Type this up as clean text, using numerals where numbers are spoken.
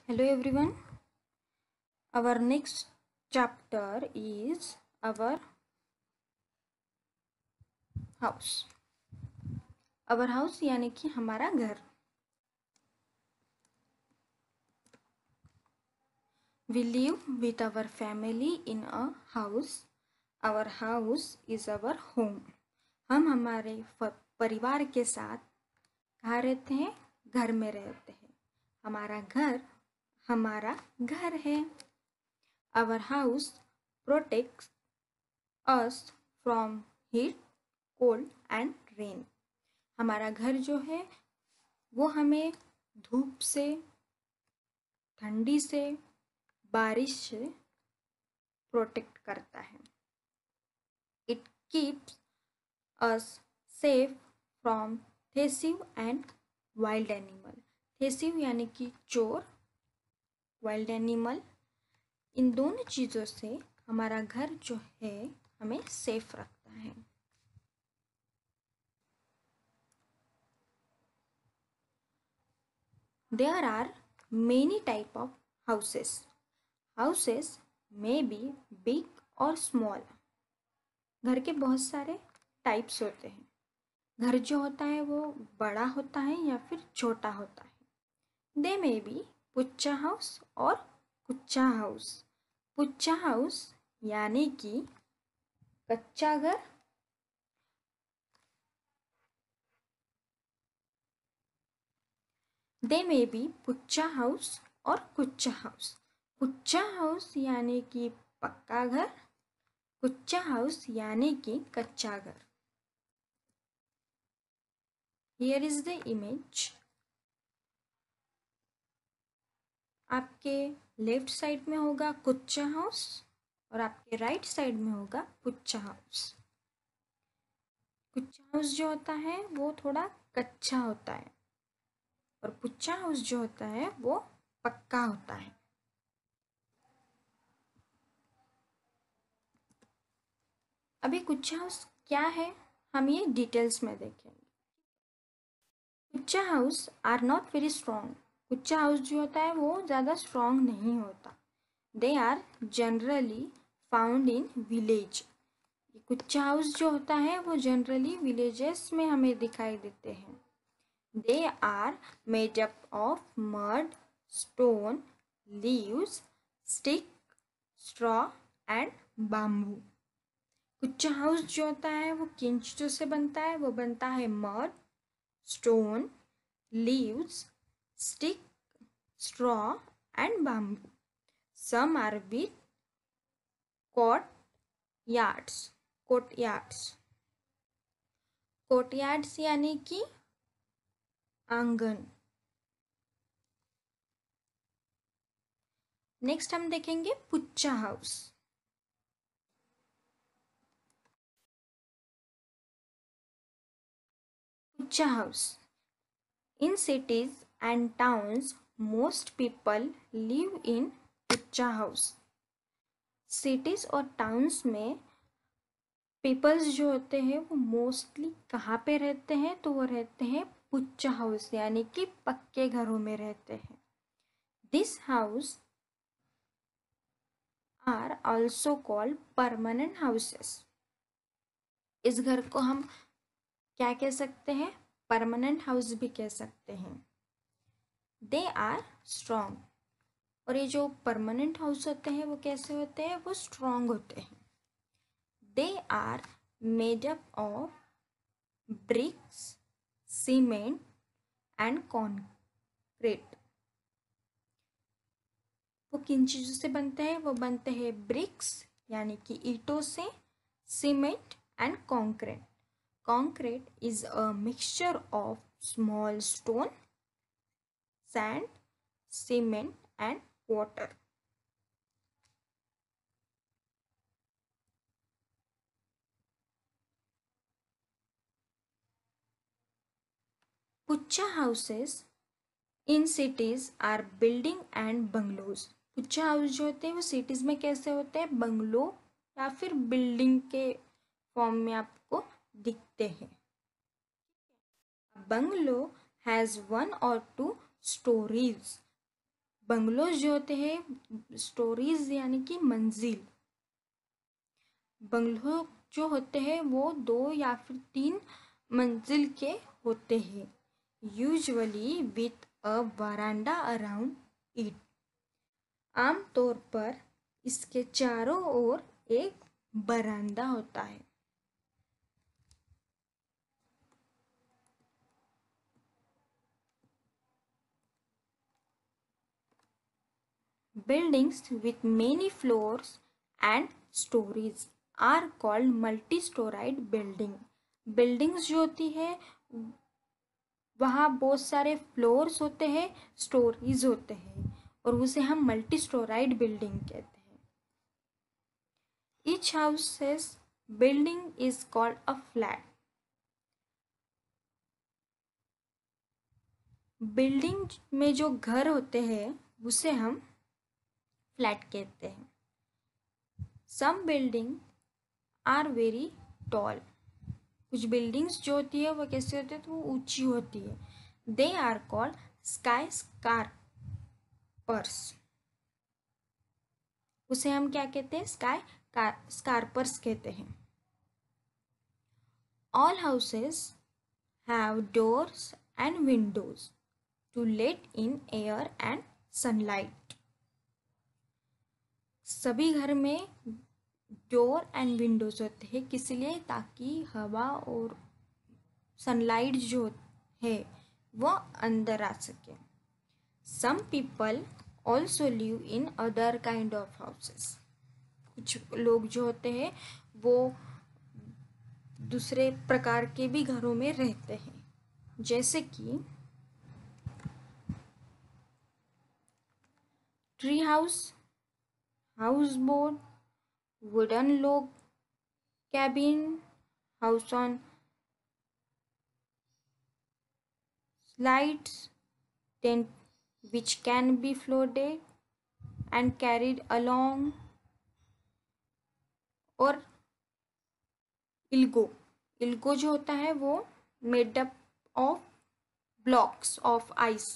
Hello everyone. Our next chapter is our house. Our house यानी कि हमारा घर. We live with our family in a house. Our house is our home. हम हमारे परिवार के साथ कहाँ रहते हैं? घर में रहते हैं. हमारा घर हमारा घर है. Our house protects us from heat, cold and rain. हमारा घर जो है वो हमें धूप से, ठंडी से, बारिश से प्रोटेक्ट करता है. It keeps us safe from thief and wild animal. thief यानी कि चोर, wild animal, इन दोनों चीज़ों से हमारा घर जो है हमें सेफ रखता है. There are many type of houses. Houses may be big or small. घर के बहुत सारे टाइप्स होते हैं. घर जो होता है वो बड़ा होता है या फिर छोटा होता है. They may be पुच्चा हाउस और कुच्चा हाउस. पुच्चा हाउस यानी कि कच्चा घर. They may be पुच्चा हाउस और कुच्चा हाउस. पुच्चा हाउस यानी कि पक्का घर, कुच्चा हाउस यानी कि कच्चा घर. Here is the image. आपके लेफ्ट साइड में होगा कुच्चा हाउस और आपके राइट साइड में होगा पुच्चा हाउस. कुच्चा हाउस जो होता है वो थोड़ा कच्चा होता है और पुच्चा हाउस जो होता है वो पक्का होता है. अभी कुच्चा हाउस क्या है हम ये डिटेल्स में देखेंगे. Kutcha house are not very strong. Kutcha house जो होता है वो ज़्यादा स्ट्रॉन्ग नहीं होता. They are generally found in village. Kutcha house जो होता है वो जनरली विलेजेस में हमें दिखाई देते हैं. They are made up of mud, stone, leaves, stick, straw and bamboo. Kutcha house जो होता है वो किन चीज़ों से बनता है? वो बनता है mud, stone, leaves, stick, straw and bamboo. Some are with courtyards. Courtyards यानी कि आंगन. नेक्स्ट हम देखेंगे pucca house. Pucca house. In cities and towns, most people live in pucca house. Cities और टाउन्स में पीपल्स जो होते हैं वो मोस्टली कहाँ पे रहते हैं? तो वो रहते हैं पुच्चा हाउस यानी कि पक्के घरों में रहते हैं. This house are also called permanent houses. इस घर को हम क्या कह सकते हैं? परमानेंट हाउस भी कह सकते हैं. They are strong. और ये जो परमानेंट हाउस होते हैं वो कैसे होते हैं? वो स्ट्रॉन्ग होते हैं. They are made up of bricks, cement and concrete. वो किन चीज़ों से बनते हैं? वो बनते हैं ब्रिक्स यानी कि ईंटों से, cement and concrete. Concrete is a mixture of small stone, sand, cement and water. Puccha houses in cities are building and bungalows. Pucca house जो होते हैं वो सिटीज़ में कैसे होते हैं? बंगलो या फिर बिल्डिंग के फॉर्म में आपको दिखते हैं. Bungalow has 1 or 2 stories. Bungalows जो होते हैं स्टोरीज यानी कि मंजिल। बंगलो जो होते हैं वो 2 या फिर 3 मंजिल के होते हैं, usually with a veranda around it. आमतौर पर इसके चारों ओर एक बरामदा होता है। Buildings with many floors and stories are called multi-storied building. Buildings जो होती है वहाँ बहुत सारे फ्लोर्स होते हैं, स्टोरीज होते हैं, और उसे हम मल्टी स्टोराइड बिल्डिंग कहते हैं। Each house's building is called a flat. Building में जो घर होते हैं उसे हम फ्लैट कहते हैं। सम बिल्डिंग आर वेरी टॉल। कुछ बिल्डिंग्स जो होती है वो कैसे होती है, तो वो ऊंची होती है। They are called skyscrapers. उसे हम क्या कहते हैं, स्काई स्कारपर्स कहते हैं। All houses have doors and windows to let in air and sunlight. सभी घर में डोर एंड विंडोज होते हैं, किस लिए, ताकि हवा और सनलाइट जो है वो अंदर आ सके। Some people also live in other kind of houses. कुछ लोग जो होते हैं वो दूसरे प्रकार के भी घरों में रहते हैं, जैसे कि tree house, house boat, wooden log cabin, house on slides, tent which can be floated and carried along, और इल्गो जो होता है वो made up of blocks of ice